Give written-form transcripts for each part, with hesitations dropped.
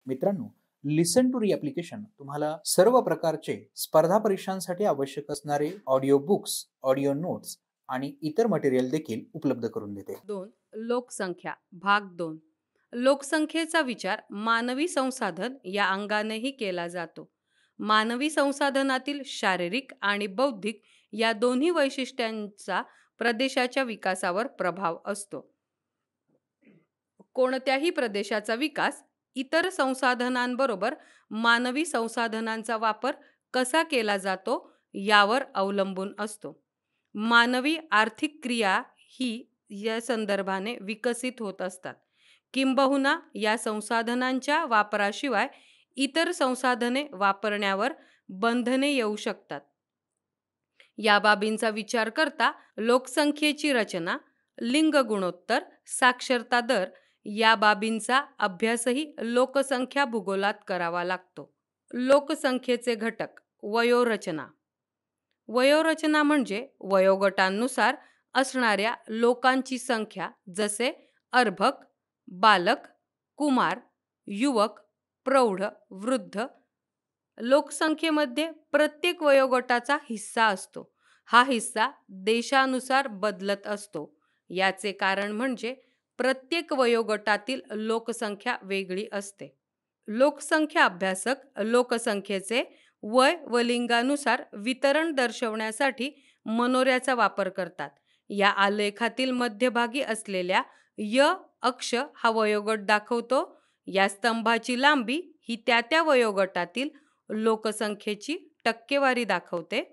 मित्रांनो, लिसन टू री ॲप्लिकेशन तुम्हाला सर्व प्रकारचे स्पर्धा परीक्षांसाठी आवश्यक असणारे ऑडिओ बुक्स, ऑडिओ नोट्स आणि इतर मटेरियल देखील उपलब्ध करून देते. 2. लोकसंख्या भाग 2. लोकसंख्येचा विचार मानवी संसाधन या अंगानेही केला जातो. मानवी संसाधनातील शारीरिक आणि बौद्धिक या दोन्ही वैशिष्ट्यांचा प्रदेशाच्या विकासावर प्रभाव असतो. कोणत्याही प्रदेशाचा विकास इतर संसाधनांबरोबर मानवी संसाधनांचा वापर कसा केला जातो यावर अवलंबून असतो. मानवी आर्थिक क्रिया ही या संदर्भाने विकसित होत असतात. किंबहुना या संसाधनांच्या वापराशिवाय इतर संसाधने वापरण्यावर बंधने येऊ शकतात. या बाबींचा विचार करता लोकसंख्येची रचना, लिंग गुणोत्तर, साक्षरता दर या बाबींचा अभ्यासही लोकसंख्या भूगोलात करावा लागतो. लोकसंख्येचे घटक. वयोरचना. वयोरचना म्हणजे वयोगटांनुसार असणाऱ्या लोकांची संख्या, जसे अर्भक, बालक, कुमार, युवक, प्रौढ, वृद्ध. लोकसंख्येमध्ये प्रत्येक वयोगटाचा हिस्सा असतो. हा हिस्सा देशानुसार बदलत असतो. याचे कारण म्हणजे प्रत्येक वयोगटातील लोकसंख्या वेगळी असते. लोकसंख्या अभ्यासक लोकसंख्येचे वय व लिंगानुसार वितरण दर्शवण्यासाठी मनोऱ्याचा वापर करतात. या आलेखातील मध्यभागी असलेल्या य अक्ष हा वयोगट दाखवतो. या स्तंभाची लांबी ही त्या वयोगटातील लोकसंख्येची टक्केवारी दाखवते.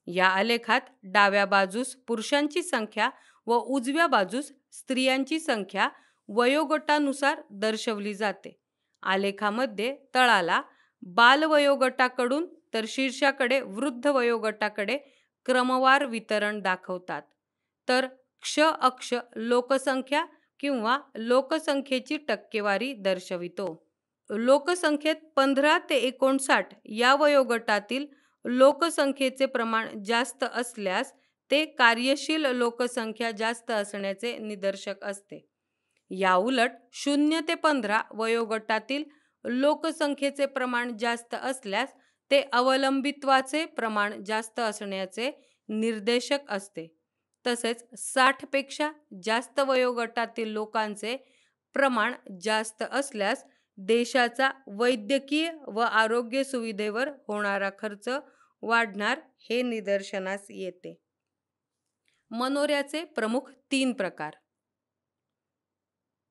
या आलेखात डाव्या बाजूस पुरुषांची संख्या व उजव्या बाजूस स्त्रियांची संख्या वयोगटानुसार दर्शवली जाते. आलेखामध्ये तळाला बालवयोगटाकडून तर शीर्षाकडे वृद्ध वयोगटाकडे क्रमवार वितरण दाखवतात. तर क्ष अक्ष लोकसंख्या किंवा लोकसंख्येची टक्केवारी दर्शवितो. लोकसंख्येत 15 ते 59 या वयोगटातील लोकसंख्येचे प्रमाण जास्त असल्यास ते कार्यशील लोकसंख्या जास्त असण्याचे निदर्शक असते. याउलट 0 ते 15 वयोगटातील लोकसंख्येचे प्रमाण जास्त असल्यास ते अवलंबित्वाचे प्रमाण जास्त असण्याचे निर्देशक असते. तसेच 60 पेक्षा जास्त वयोगटातील लोकांचे प्रमाण जास्त असल्यास देशाचा वैद्यकीय व आरोग्य सुविधेवर होणारा खर्च वाढणार हे निदर्शनास येते. मनोऱ्याचे प्रमुख 3 प्रकार.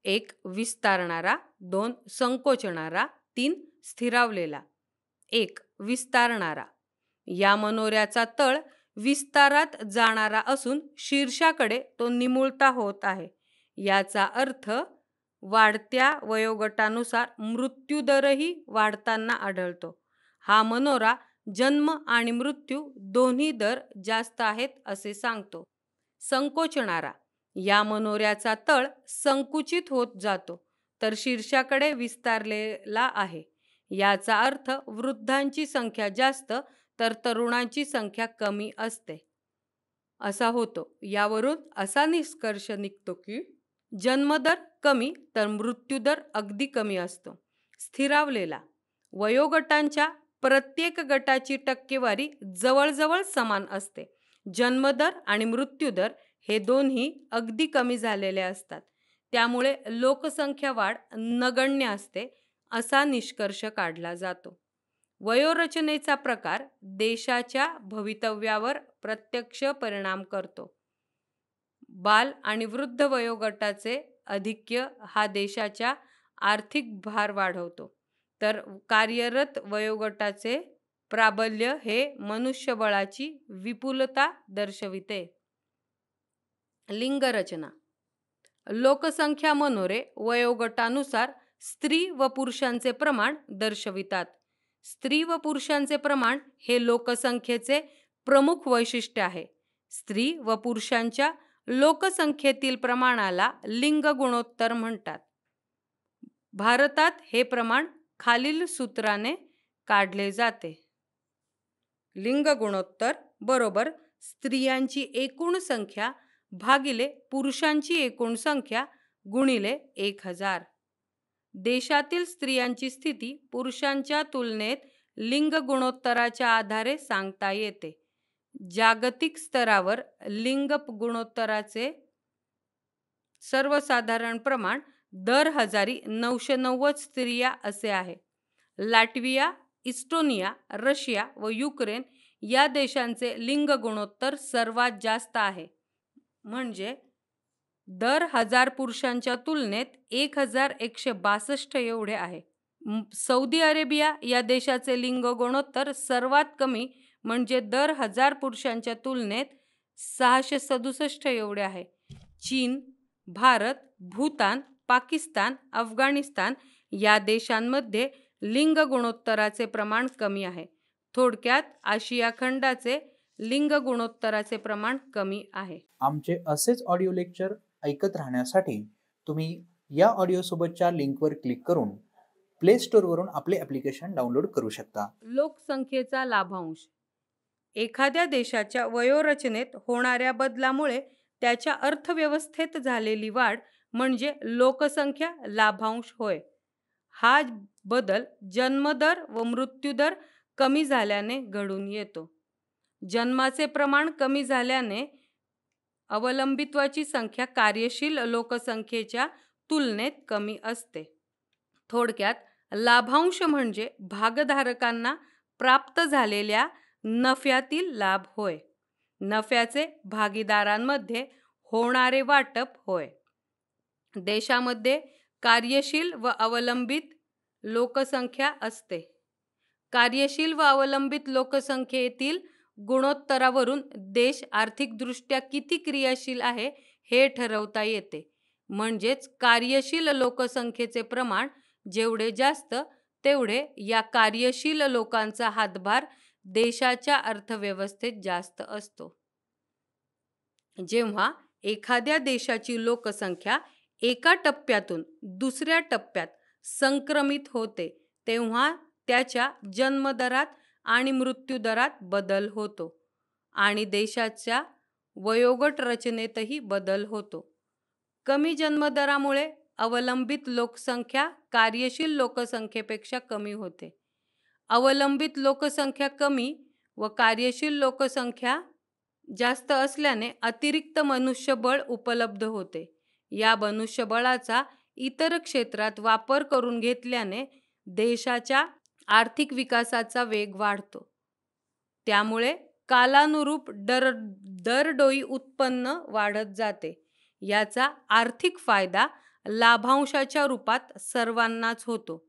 1. विस्तारणारा, 2. संकोचणारा, 3. स्थिरावलेला. 1. विस्तारणारा. या मनोऱ्याचा तळ विस्तारात जाणारा असून शीर्षाकडे तो निमुळता होत आहे. याचा अर्थ वाढत्या वयोगटानुसार मृत्यूदरही वाढताना आढळतो. हा मनोरा जन्म आणि मृत्यू दोन्ही दर जास्त आहेत असे सांगतो. संकोचणारा. या मनोऱ्याचा तळ संकुचित होत जातो तर शीर्षाकडे विस्तारलेला आहे. याचा अर्थ वृद्धांची संख्या जास्त तर तरुणांची संख्या कमी असते असा होतो. यावरून असा निष्कर्ष निघतो की जन्मदर कमी तर मृत्यूदर अगदी कमी असतो. स्थिरावलेला. वयोगटांच्या प्रत्येक गटाची टक्केवारी जवळजवळ समान असते. जन्मदर आणि मृत्यूदर हे दोन्ही अगदी कमी झालेले असतात. त्यामुळे लोकसंख्या वाढ नगण्य असते असा निष्कर्ष काढला जातो. वयोरचनेचा प्रकार देशाच्या भवितव्यावर प्रत्यक्ष परिणाम करतो. बाल आणि वृद्ध वयोगटाचे आधिक्य हा देशाच्या आर्थिक भार वाढवतो, तर कार्यरत वयोगटाचे प्राबल्य हे मनुष्यबळाची विपुलता दर्शविते. लिंगरचना. लोकसंख्या मनोरे वयोगटानुसार स्त्री व पुरुषांचे प्रमाण दर्शवितात. स्त्री व पुरुषांचे प्रमाण हे लोकसंख्येचे प्रमुख वैशिष्ट्य आहे. स्त्री व पुरुषांच्या लोकसंख्येतील प्रमाणाला लिंग गुणोत्तर म्हणतात. भारतात हे प्रमाण खालील सूत्राने काढले जाते. लिंग गुणोत्तर बरोबर स्त्रियांची एकूण संख्या भागिले पुरुषांची एकूण संख्या गुणिले 1000. देशातील स्त्रियांची स्थिती पुरुषांच्या तुलनेत लिंग गुणोत्तराच्या आधारे सांगता येते. जागतिक स्तरावर लिंग गुणोत्तराचे सर्वसाधारण प्रमाण दर 1990 स्त्रिया असे आहे. लाटविया, इस्टोनिया, रशिया व युक्रेन या देशांचे लिंग गुणोत्तर सर्वात जास्त आहे, म्हणजे दर 1000 पुरुषांच्या तुलनेत 1162 एवढे आहे. सौदी अरेबिया या देशाचे लिंग गुणोत्तर सर्वात कमी, म्हणजे दर 1000 पुरुषांच्या तुलनेत 667 एवढे आहे. चीन, भारत, भूतान, पाकिस्तान, अफगाणिस्तान या देशांमध्ये लिंग गुणोत्तराचे प्रमाण कमी आहे. थोडक्यात आशिया खंडाचे लिंग गुणोत्तराचे प्रमाण कमी आहे. आमचे असेच ऑडिओ लेक्चर ऐकत राहण्यासाठी तुम्ही या ऑडिओ सोबतच्या लिंकवर क्लिक करून प्ले स्टोअरवरून आपले ॲप्लिकेशन डाउनलोड करू शकता. लोकसंख्येचा लाभांश. एखाद्या देशाच्या वयोरचनेत होणाऱ्या बदलामुळे त्याच्या अर्थव्यवस्थेत झालेली वाढ म्हणजे लोकसंख्या लाभांश होय. हा बदल जन्मदर व मृत्यूदर कमी झाल्याने घडून येतो. जन्माचे प्रमाण कमी झाल्याने अवलंबित्वाची संख्या कार्यशील लोकसंख्येच्या तुलनेत कमी असते. थोडक्यात लाभांश म्हणजे भागधारकांना प्राप्त झालेल्या नफ्यातील लाभ होय. नफ्याचे भागीदारांमध्ये होणारे वाटप होय. देशामध्ये कार्यशील व अवलंबित लोकसंख्या असते. कार्यशील व अवलंबित लोकसंख्येतील गुणोत्तरावरून देश आर्थिकदृष्ट्या किती क्रियाशील आहे हे ठरवता येते. म्हणजेच कार्यशील लोकसंख्येचे प्रमाण जेवढे जास्त तेवढे या कार्यशील लोकांचा हातभार देशाच्या अर्थव्यवस्थेत जास्त असतो. जेव्हा एखाद्या देशाची लोकसंख्या एका टप्प्यातून दुसऱ्या टप्प्यात संक्रमित होते तेव्हा त्याच्या जन्मदरात आणि मृत्यूदरात बदल होतो आणि देशाच्या वयोगट रचनेतही बदल होतो. कमी जन्मदरामुळे अवलंबित लोकसंख्या कार्यशील लोकसंख्येपेक्षा कमी होते. अवलंबित लोकसंख्या कमी व कार्यशील लोकसंख्या जास्त असल्याने अतिरिक्त मनुष्यबळ उपलब्ध होते. या मनुष्यबळाचा इतर क्षेत्रात वापर करून घेतल्याने देशाच्या आर्थिक विकासाचा वेग वाढतो. त्यामुळे कालानुरूप दरडोई उत्पन्न वाढत जाते. याचा आर्थिक फायदा लाभांशाच्या रूपात सर्वांनाच होतो.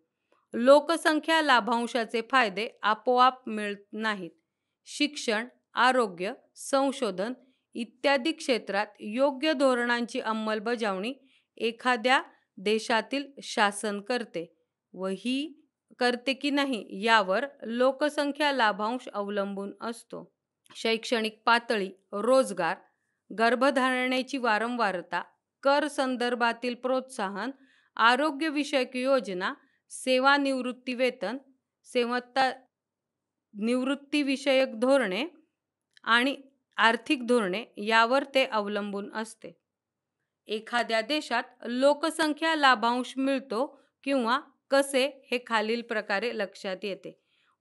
लोकसंख्या लाभांशाचे फायदे आपोआप मिळत नाहीत. शिक्षण, आरोग्य, संशोधन इत्यादी क्षेत्रात योग्य धोरणांची अंमलबजावणी एखाद्या देशातील शासन करते व ही करते की नाही यावर लोकसंख्या लाभांश अवलंबून असतो. शैक्षणिक पातळी, रोजगार, गर्भधारणेची वारंवारता, कर संदर्भातील प्रोत्साहन, आरोग्यविषयक योजना, सेवानिवृत्ती वेतन, निवृत्तीविषयक धोरणे आणि आर्थिक धोरणे यावर ते अवलंबून असते. एखाद्या देशात लोकसंख्या लाभांश मिळतो किंवा कसे हे खालील प्रकारे लक्षात येते.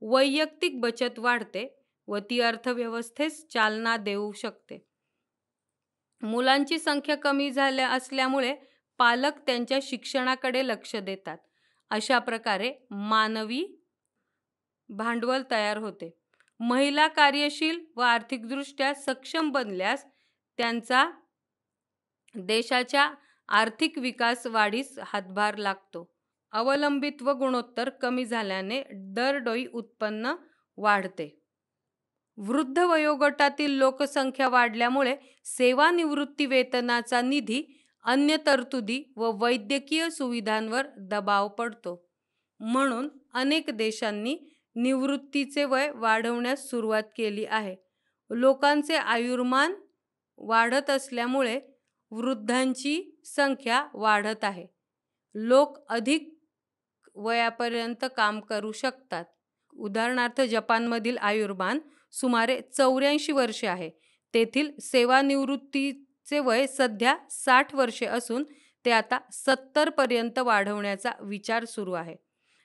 वैयक्तिक बचत वाढते व ती अर्थव्यवस्थेस चालना देऊ शकते. मुलांची संख्या कमी झाल्या असल्यामुळे पालक त्यांच्या शिक्षणाकडे लक्ष देतात. अशा प्रकारे मानवी भांडवल तयार होते. महिला कार्यशील व आर्थिकदृष्ट्या सक्षम बनल्यास त्यांचा देशाच्या आर्थिक विकास वाढीस हातभार लागतो. अवलंबित्व गुणोत्तर कमी झाल्याने दरडोई उत्पन्न वाढते. वृद्ध वयोगटातील लोकसंख्या वाढल्यामुळे सेवानिवृत्ती वेतनाचा निधी, अन्य तरतुदी व वैद्यकीय सुविधांवर दबाव पडतो. म्हणून अनेक देशांनी निवृत्तीचे वय वाढवण्यास सुरुवात केली आहे. लोकांचे आयुर्मान वाढत असल्यामुळे वृद्धांची संख्या वाढत आहे. लोक अधिक वयापर्यंत काम करू शकतात. उदाहरणार्थ जपानमधील आयुर्मान सुमारे 84 वर्षे आहे. तेथील सेवानिवृत्तीचे वय सध्या 60 वर्षे असून ते आता 70 पर्यंत वाढवण्याचा विचार सुरू आहे.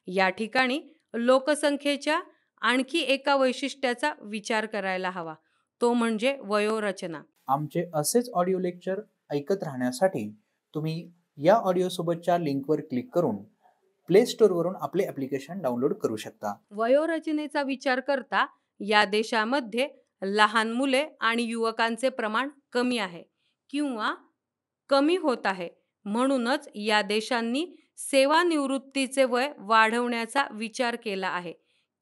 या ठिकाणी लोकसंख्येच्या आणखी एका वैशिष्ट्याचा विचार करायला हवा, तो म्हणजे वयोरचना. आमचे असेच ऑडिओ लेक्चर ऐकत राहण्यासाठी तुम्ही या ऑडिओ सोबतच्या लिंकवर क्लिक करून प्ले स्टोअरवरून आपले ॲप्लिकेशन डाउनलोड करू शकता. वयोरचनेचा विचार करता या देशामध्ये लहान मुले आणि युवकांचे प्रमाण कमी आहे किंवा कमी होत आहे. म्हणूनच या देशांनी सेवानिवृत्तीचे वय वाढवण्याचा विचार केला आहे.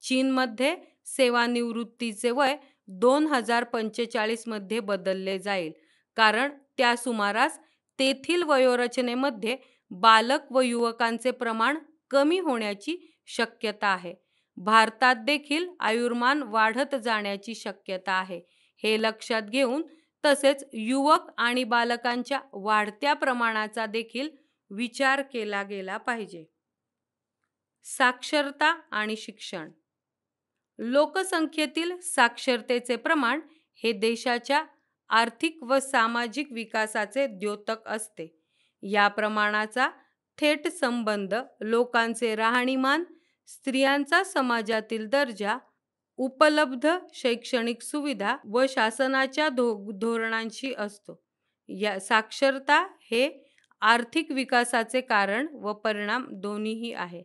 चीनमध्ये सेवानिवृत्तीचे वय 2045 मध्ये बदलले जाईल, कारण त्या सुमारास तेथील वयोरचनेमध्ये बालक व युवकांचे प्रमाण कमी होण्याची शक्यता आहे. भारतात देखील आयुर्मान वाढत जाण्याची शक्यता आहे. हे लक्षात घेऊन तसेच युवक आणि बालकांच्या वाढत्या प्रमाणाचा देखील विचार केला गेला पाहिजे. साक्षरता आणि शिक्षण. लोकसंख्येतील साक्षरतेचे प्रमाण हे देशाच्या आर्थिक व सामाजिक विकासाचे द्योतक असते. या प्रमाणाचा थेट संबंध लोकांचे राहणीमान, स्त्रियांचा समाजातील दर्जा, उपलब्ध शैक्षणिक सुविधा व शासनाच्या धोरणांशी असतो. या साक्षरता हे आर्थिक विकासाचे कारण व परिणाम दोन्हीही आहे.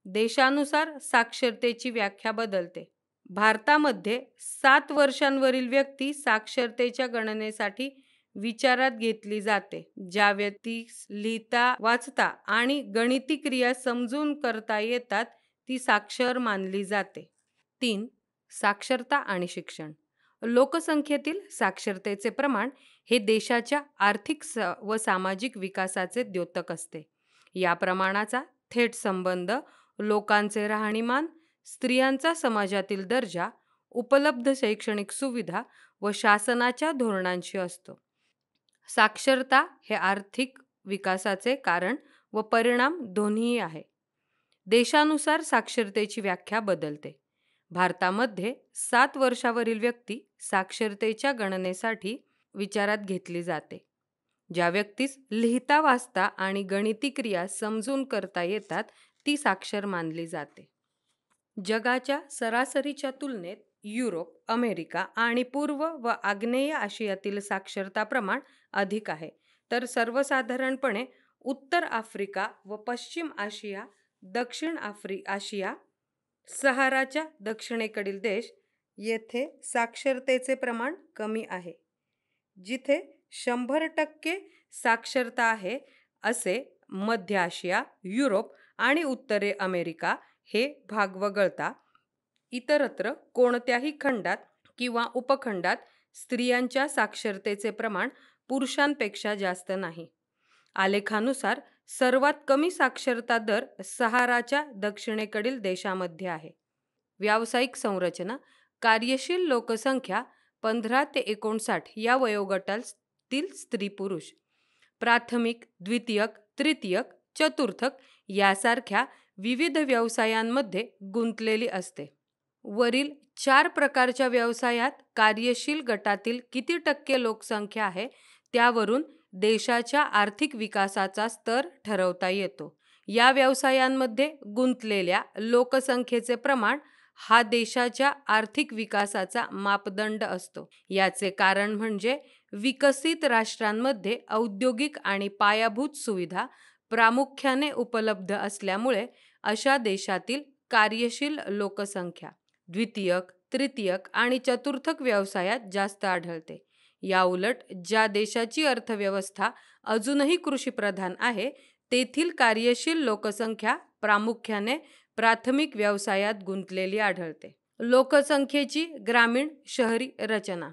देशानुसार साक्षरतेची व्याख्या बदलते. भारतामध्ये 7 वर्षांवरील व्यक्ती साक्षरतेच्या गणनेसाठी विचारात घेतली जाते. ज्या व्यक्तीस लिहिता वाचता आणि गणिती क्रिया समजून करता येतात ती साक्षर मानली जाते. 3. साक्षरता आणि शिक्षण. लोकसंख्येतील साक्षरतेचे प्रमाण हे देशाच्या आर्थिक व सामाजिक विकासाचे द्योतक असते. या प्रमाणाचा थेट संबंध लोकांचे राहणीमान, स्त्रियांचा समाजातील दर्जा, उपलब्ध शैक्षणिक सुविधा व शासनाच्या धोरणांशी असतो. साक्षरता हे आर्थिक विकासाचे कारण व परिणाम दोन्हीही आहे. देशानुसार साक्षरतेची व्याख्या बदलते. भारतामध्ये 7 वर्षावरील व्यक्ती साक्षरतेच्या गणनेसाठी विचारात घेतली जाते. ज्या व्यक्तीस लिहिता वाचता आणि गणिती क्रिया समजून करता येतात ती साक्षर मानली जाते. जगाच्या सरासरीच्या तुलनेत युरोप, अमेरिका आणि पूर्व व आग्नेय आशियातील साक्षरता प्रमाण अधिक आहे, तर सर्वसाधारणपणे उत्तर आफ्रिका व पश्चिम आशिया, दक्षिण आशिया, सहाराच्या दक्षिणेकडील देश येथे साक्षरतेचे प्रमाण कमी आहे. जिथे 100% साक्षरता आहे असे मध्य आशिया, युरोप आणि उत्तरे अमेरिका हे भाग वगळता इतरत्र कोणत्याही खंडात किंवा उपखंडात स्त्रियांच्या साक्षरतेचे प्रमाण पुरुषांपेक्षा जास्त नाही. आलेखानुसार सर्वात कमी साक्षरता दर सहाराच्या दक्षिणेकडील देशामध्ये आहे. व्यावसायिक संरचना. कार्यशील लोकसंख्या 15 ते 59 या वयोगटातील स्त्री पुरुष प्राथमिक, द्वितीयक, तृतीयक, चतुर्थक यासारख्या विविध व्यवसायांमध्ये गुंतलेली असते. वरील 4 प्रकारच्या व्यवसायात कार्यशील गटातील किती टक्के लोकसंख्या आहे त्यावरून देशाच्या आर्थिक विकासाचा स्तर ठरवता येतो. या व्यवसायांमध्ये गुंतलेल्या लोकसंख्येचे प्रमाण हा देशाच्या आर्थिक विकासाचा मापदंड असतो. याचे कारण म्हणजे विकसित राष्ट्रांमध्ये औद्योगिक आणि पायाभूत सुविधा प्रामुख्याने उपलब्ध असल्यामुळे अशा देशातील कार्यशील लोकसंख्या द्वितीयक, तृतीयक आणि चतुर्थक व्यवसायात जास्त आढळते. याउलट ज्या देशाची अर्थव्यवस्था अजूनही कृषीप्रधान आहे तेथील कार्यशील लोकसंख्या प्रामुख्याने प्राथमिक व्यवसायात गुंतलेली आढळते. लोकसंख्येची ग्रामीण शहरी रचना.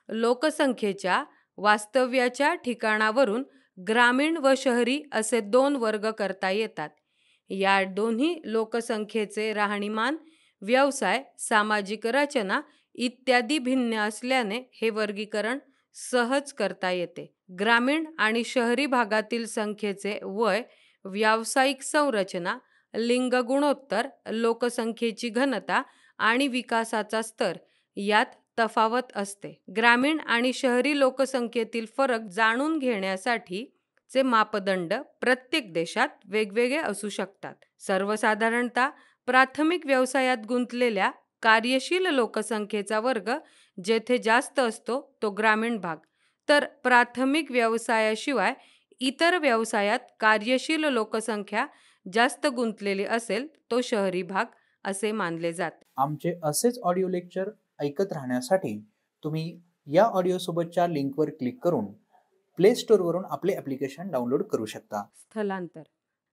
लोकसंख्येच्या वास्तव्याच्या ठिकाणावरून ग्रामीण व शहरी असे 2 वर्ग करता येतात. या दोन्ही लोकसंख्येचे राहणीमान, व्यवसाय, सामाजिक रचना इत्यादी भिन्न असल्याने हे वर्गीकरण सहज करता येते. ग्रामीण आणि शहरी भागातील संख्येचे वय, व्यावसायिक संरचना, लिंग गुणोत्तर, लोकसंख्येची घनता आणि विकासाचा स्तर यात तफावत असते. ग्रामीण आणि शहरी लोकसंख्येतील फरक जाणून घेण्यासाठी चे मापदंड प्रत्येक देशात वेगवेगळे असू शकतात. सर्वसाधारणतः प्राथमिक व्यवसायात गुंतलेल्या कार्यशील लोकसंख्येचा वर्ग जेथे जास्त असतो तो ग्रामीण भाग, तर प्राथमिक व्यवसायाशिवाय इतर व्यवसायात कार्यशील लोकसंख्या जास्त गुंतलेली असेल तो शहरी भाग असे मानले जाते. आमचे असेच ऑडिओ लेक्चर ऐकत राहण्यासाठी तुम्ही या ऑडिओ सोबतच्या लिंकवर क्लिक करून प्ले स्टोअरवरून आपले ॲप्लिकेशन डाउनलोड करू शकता. स्थलांतर.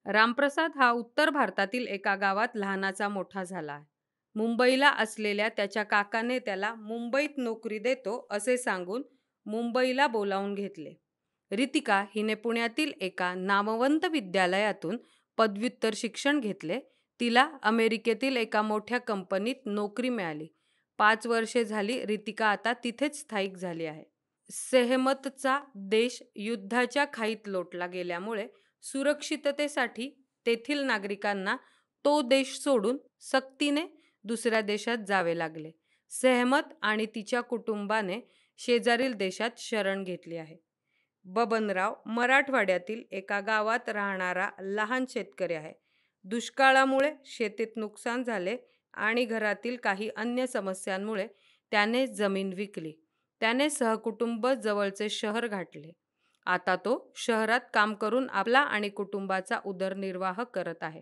रामप्रसाद हा उत्तर भारतातील एका गावात लहानाचा मोठा झाला आहे. मुंबईला असलेल्या त्याच्या काकाने त्याला मुंबईत नोकरी देतो असे सांगून मुंबईला बोलावून घेतले. रितिका हिने पुण्यातील एका नामवंत विद्यालयातून पदव्युत्तर शिक्षण घेतले. तिला अमेरिकेतील एका मोठ्या कंपनीत नोकरी मिळाली. 5 वर्षे झाली रितिका आता तिथेच स्थायिक झाली आहे. सेहमतचा देश युद्धाच्या खाईत लोटला गेल्यामुळे सुरक्षिततेसाठी तेथील नागरिकांना तो देश सोडून सक्तीने दुसऱ्या देशात जावे लागले. सेहमत आणि तिच्या कुटुंबाने शेजारील देशात शरण घेतली आहे. बबनराव मराठवाड्यातील एका गावात राहणारा लहान शेतकरी आहे. दुष्काळामुळे शेतीत नुकसान झाले आणि घरातील काही अन्य समस्यांमुळे त्याने जमीन विकली. त्याने सहकुटुंब जवळचे शहर गाठले. आता तो शहरात काम करून आपला आणि कुटुंबाचा उदरनिर्वाह करत आहे.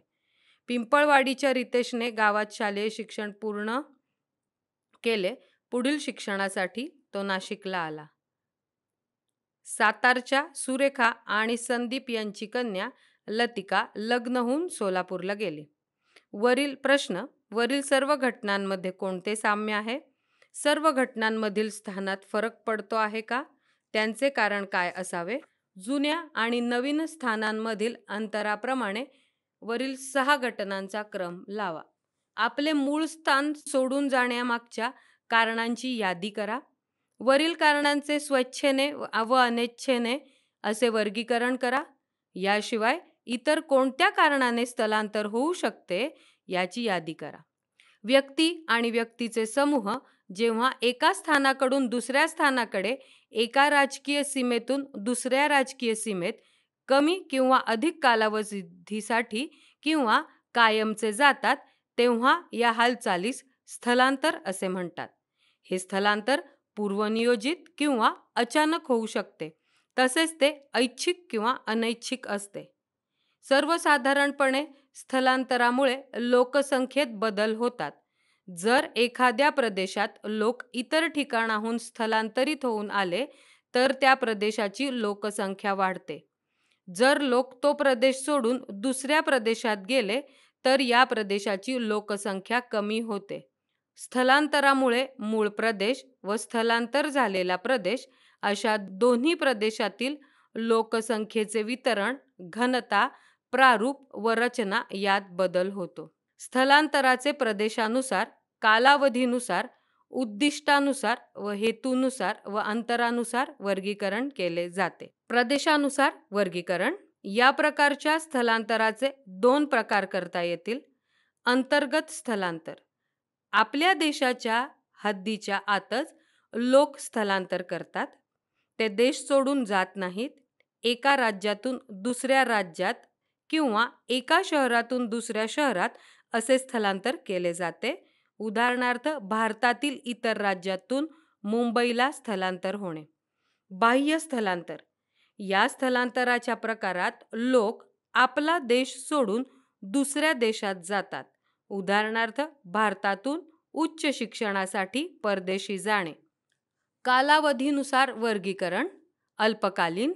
पिंपळवाडीच्या रितेशने गावात शालेय शिक्षण पूर्ण केले. पुढील शिक्षणासाठी तो नाशिकला आला. सातारच्या सुरेखा आणि संदीप यांची कन्या लतिका लग्न होऊन सोलापूरला गेली. वरील प्रश्न: वरील सर्व घटनांमध्ये कोणते साम्य आहे? सर्व घटनांमधील स्थानात फरक पडतो आहे का? त्यांचे कारण काय असावे? जुन्या आणि नवीन स्थानांमधील अंतराप्रमाणे वरील 6 घटनांचा क्रम लावा. आपले मूळ स्थान सोडून जाण्यामागच्या कारणांची यादी करा. वरील कारणांचे स्वेच्छेने व अनिच्छेने असे वर्गीकरण करा. याशिवाय इतर कोणत्या कारणाने स्थलांतर होऊ शकते याची यादी करा. व्यक्ती आणि व्यक्तीचे समूह जेव्हा एका स्थानाकडून दुसऱ्या स्थानाकडे एका राजकीय सीमेतून दुसऱ्या राजकीय सीमेत कमी किंवा अधिक कालावधीसाठी किंवा कायमचे जातात तेव्हा या हालचालीस स्थलांतर असे म्हणतात. हे स्थलांतर पूर्वनियोजित किंवा अचानक होऊ शकते. तसेच ते ऐच्छिक किंवा अनैच्छिक असते. सर्वसाधारणपणे स्थलांतरामुळे लोकसंख्येत बदल होतात. जर एखाद्या प्रदेशात लोक इतर ठिकाणाहून स्थलांतरित होऊन आले तर त्या प्रदेशाची लोकसंख्या वाढते. जर लोक तो प्रदेश सोडून दुसऱ्या प्रदेशात गेले तर या प्रदेशाची लोकसंख्या कमी होते. स्थलांतरामुळे मूळ प्रदेश व स्थलांतर झालेला प्रदेश अशा दोन्ही प्रदेशातील लोकसंख्येचे वितरण, घनता, प्रारूप व रचना यात बदल होतो. स्थलांतराचे प्रदेशानुसार, कालावधीनुसार, उद्दिष्टानुसार व हेतूनुसार व अंतरानुसार वर्गीकरण केले जाते. प्रदेशानुसार वर्गीकरण. या प्रकारच्या स्थलांतराचे 2 प्रकार करता येतील. अंतर्गत स्थलांतर. आपल्या देशाच्या हद्दीच्या आतच लोक स्थलांतर करतात. ते देश सोडून जात नाहीत. एका राज्यातून दुसऱ्या राज्यात किंवा एका शहरातून दुसऱ्या शहरात असे स्थलांतर केले जाते. उदाहरणार्थ भारतातील इतर राज्यातून मुंबईला स्थलांतर होणे. बाह्य स्थलांतर. या स्थलांतराच्या प्रकारात लोक आपला देश सोडून दुसऱ्या देशात जातात. उदाहरणार्थ भारतातून उच्च शिक्षणासाठी परदेशी जाणे. कालावधीनुसार वर्गीकरण. अल्पकालीन.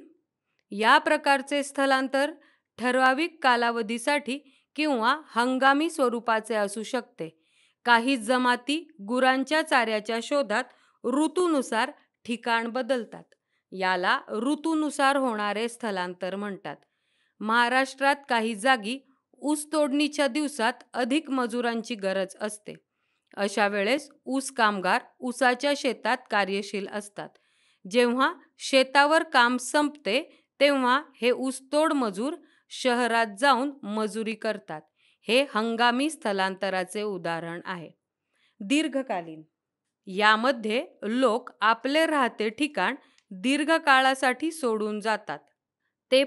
या प्रकारचे स्थलांतर ठराविक कालावधीसाठी किंवा हंगामी स्वरूपाचे असू शकते. काही जमाती गुरांच्या चाऱ्याच्या शोधात ऋतूनुसार ठिकाण बदलतात. याला ऋतूनुसार होणारे स्थलांतर म्हणतात. महाराष्ट्रात काही जागी ऊस तोडणीच्या दिवसात अधिक मजुरांची गरज असते. अशा वेळेस ऊस कामगार ऊसाच्या शेतात कार्यशील असतात. जेव्हा शेतावर काम संपते तेव्हा हे ऊसतोड मजूर शहरात जाऊन मजुरी करतात. हे हंगामी स्थलांतराचे उदाहरण आहे. दीर्घकालीन. यामध्ये लोक आपले राहते ठिकाण दीर्घकाळासाठी सोडून जातात. ते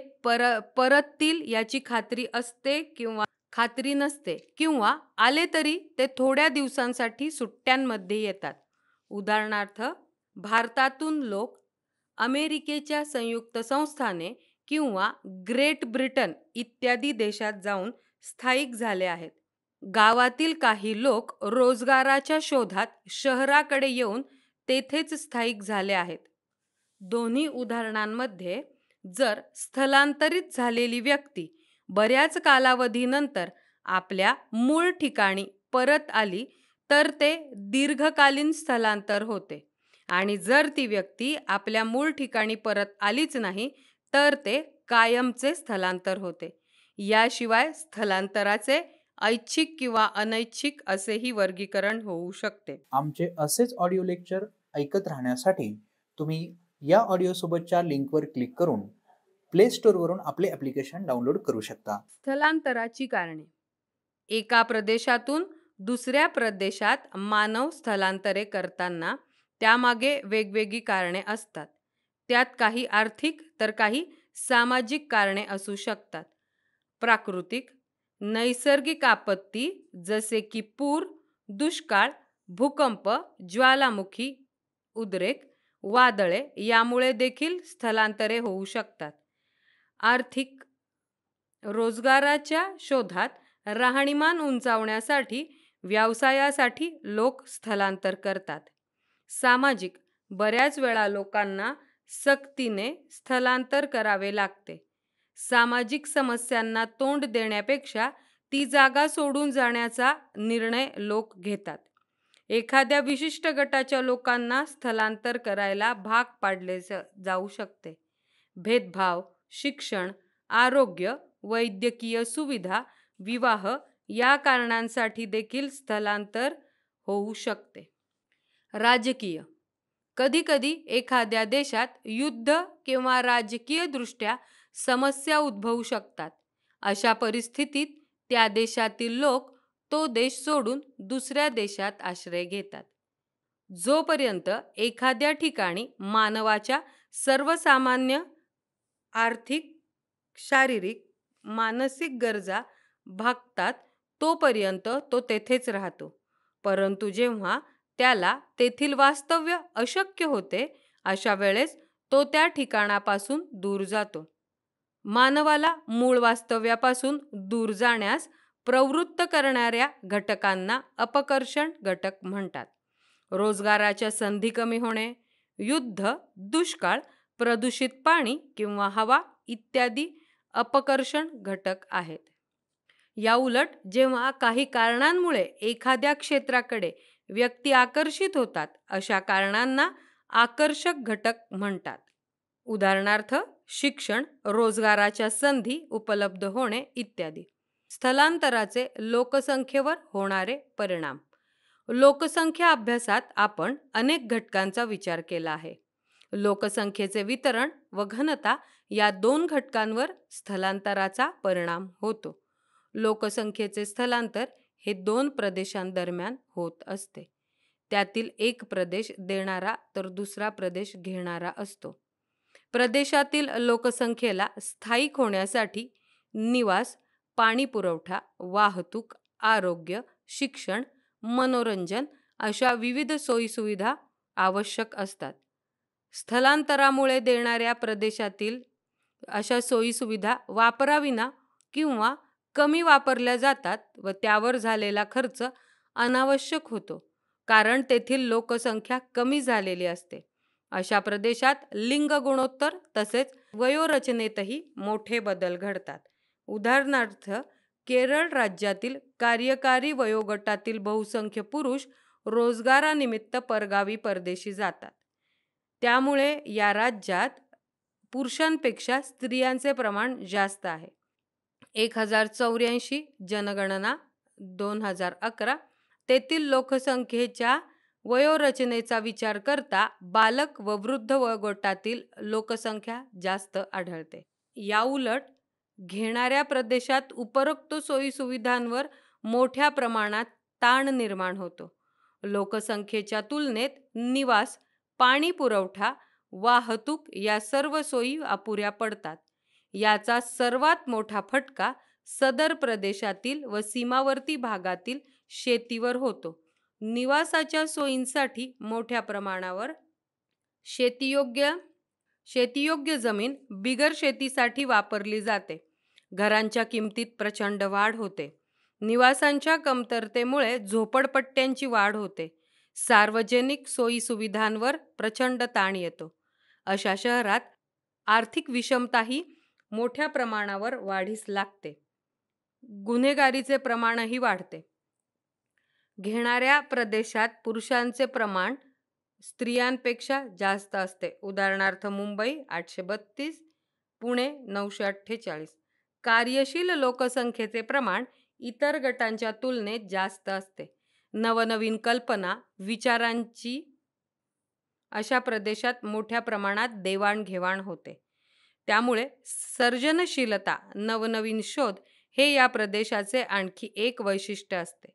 परततील याची खात्री असते किंवा खात्री नसते, किंवा आले तरी ते थोड्या दिवसांसाठी सुट्ट्यांमध्ये येतात. उदाहरणार्थ, भारतातून लोक अमेरिकेच्या संयुक्त संस्थाने किंवा ग्रेट ब्रिटन इत्यादी देशात जाऊन स्थायिक झाले आहेत. गावातील काही लोक रोजगाराच्या शोधात शहराकडे येऊन तेथेच स्थायिक झाले आहेत. दोन्ही उदाहरणांमध्ये जर स्थलांतरित झालेली व्यक्ती बऱ्याच कालावधीनंतर आपल्या मूळ ठिकाणी परत आली तर ते दीर्घकालीन स्थलांतर होते, आणि जर ती व्यक्ती आपल्या मूळ ठिकाणी परत आलीच नाही तर ते कायमचे स्थलांतर होते. याशिवाय स्थलांतराचे ऐच्छिक किंवा अनैच्छिक असेही वर्गीकरण होऊ शकते. आमचे असेच ऑडिओ लेक्चर ऐकत राहण्यासाठी तुम्ही या ऑडिओ सोबतच्या लिंकवर क्लिक करून प्ले स्टोअरवरून आपले ॲप्लिकेशन डाउनलोड करू शकता. स्थलांतराची कारणे. एका प्रदेशातून दुसऱ्या प्रदेशात मानव स्थलांतरे करताना त्यामागे वेगवेगळी कारणे असतात. त्यात काही आर्थिक तर काही सामाजिक कारणे असू शकतात. प्राकृतिक, नैसर्गिक आपत्ती जसे की पूर, दुष्काळ, भूकंप, ज्वालामुखी, उद्रेक, वादळे यामुळे देखील स्थलांतरे होऊ शकतात. आर्थिक, रोजगाराच्या शोधात, राहणीमान उंचावण्यासाठी, व्यवसायासाठी लोक स्थलांतर करतात. सामाजिक, बऱ्याच वेळा लोकांना सक्तीने स्थलांतर करावे लागते. सामाजिक समस्यांना तोंड देण्यापेक्षा ती जागा सोडून जाण्याचा निर्णय लोक घेतात. एखाद्या विशिष्ट गटाच्या लोकांना स्थलांतर करायला भाग पाडले जाऊ शकते. भेदभाव, शिक्षण, आरोग्य, वैद्यकीय सुविधा, विवाह या कारणांसाठी देखील स्थलांतर होऊ शकते. राजकीय, कधीकधी एखाद्या देशात युद्ध किंवा राजकीय दृष्ट्या समस्या उद्भवू शकतात. अशा परिस्थितीत त्या देशातील लोक तो देश सोडून दुसऱ्या देशात आश्रय घेतात. जोपर्यंत एखाद्या ठिकाणी मानवाच्या सर्वसामान्य आर्थिक, शारीरिक, मानसिक गरजा भागतात तोपर्यंत तो तेथेच राहतो. परंतु जेव्हा त्याला तेथील वास्तव्य अशक्य होते, अशा वेळेस तो त्या ठिकाणापासून दूर जातो. मानवाला मूळ वास्तव्यापासून दूर जाण्यास प्रवृत्त करणाऱ्या घटकांना अपकर्षण घटक म्हणतात. रोजगाराच्या संधी कमी होणे, युद्ध, दुष्काळ, प्रदूषित पाणी किंवा हवा इत्यादी अपकर्षण घटक आहेत. याउलट जेव्हा काही कारणांमुळे एखाद्या क्षेत्राकडे व्यक्ती आकर्षित होतात, अशा कारणांना आकर्षक घटक म्हणतात. उदाहरणार्थ, शिक्षण, रोजगाराच्या संधी उपलब्ध होणे इत्यादी. स्थलांतराचे लोकसंख्येवर होणारे परिणाम. लोकसंख्या अभ्यासात आपण अनेक घटकांचा विचार केला आहे. लोकसंख्येचे वितरण व घनता या दोन घटकांवर स्थलांतराचा परिणाम होतो. लोकसंख्येचे स्थलांतर हे दोन प्रदेशांदरम्यान होत असते. त्यातील एक प्रदेश देणारा तर दुसरा प्रदेश घेणारा असतो. प्रदेशातील लोकसंख्येला स्थायिक होण्यासाठी निवास, पाणी पुरवठा, वाहतूक, आरोग्य, शिक्षण, मनोरंजन अशा विविध सोयीसुविधा आवश्यक असतात. स्थलांतरामुळे देणाऱ्या प्रदेशातील अशा सोयीसुविधा वापराविना किंवा कमी वापरल्या जातात व त्यावर झालेला खर्च अनावश्यक होतो, कारण तेथील लोकसंख्या कमी झालेली असते. अशा प्रदेशात लिंग गुणोत्तर तसेच वयोरचनेतही मोठे बदल घडतात. उदाहरणार्थ, केरळ राज्यातील कार्यकारी वयोगटातील बहुसंख्य पुरुष रोजगारानिमित्त परगावी परदेशी जातात. त्यामुळे या राज्यात पुरुषांपेक्षा स्त्रियांचे प्रमाण जास्त आहे. 1084 जनगणना 2011 तेथील लोकसंख्येच्या वयोरचनेचा विचार करता बालक व वृद्ध वयोगटातील लोकसंख्या जास्त आढळते. याउलट घेणाऱ्या प्रदेशात उपरोक्त सोयीसुविधांवर मोठ्या प्रमाणात ताण निर्माण होतो. लोकसंख्येच्या तुलनेत निवास, पाणी पुरवठा, वाहतूक या सर्व सोयी अपुऱ्या पडतात. याचा सर्वात मोठा फटका सदर प्रदेशातील व सीमावर्ती भागातील शेतीवर होतो. निवासाच्या सोयींसाठी मोठ्या प्रमाणावर शेतीयोग्य जमीन बिगर शेतीसाठी वापरली जाते. घरांच्या किमतीत प्रचंड वाढ होते. निवासांच्या कमतरतेमुळे झोपडपट्ट्यांची वाढ होते. सार्वजनिक सोयीसुविधांवर प्रचंड ताण येतो. अशा शहरात आर्थिक विषमताही मोठ्या प्रमाणावर वाढीस लागते. गुन्हेगारीचे प्रमाणही वाढते. घेणाऱ्या प्रदेशात पुरुषांचे प्रमाण स्त्रियांपेक्षा जास्त असते. उदाहरणार्थ मुंबई 832, पुणे 948. कार्यशील लोकसंख्येचे प्रमाण इतर गटांच्या तुलनेत जास्त असते. नवनवीन कल्पना, विचारांची अशा प्रदेशात मोठ्या प्रमाणात देवाणघेवाण होते. त्यामुळे सर्जनशीलता, नवनवीन शोध हे या प्रदेशाचे आणखी एक वैशिष्ट्य असते.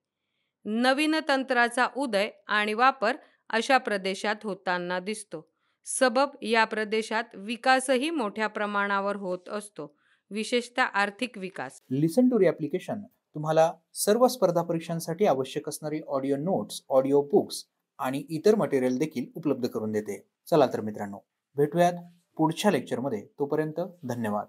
नवीन तंत्राचा उदय आणि वापर अशा प्रदेशात होताना दिसतो. सबब या प्रदेशात विकासही मोठ्या प्रमाणावर होत असतो, विशेषतः आर्थिक विकास. लिसन टू री ॲप्लिकेशन तुम्हाला सर्व स्पर्धा परीक्षांसाठी आवश्यक असणारी ऑडिओ नोट्स, ऑडिओ बुक्स आणि इतर मटेरियल देखील उपलब्ध करून देते. चला तर मित्रांनो, भेटूयात पुढच्या लेक्चरमध्ये. तोपर्यंत धन्यवाद.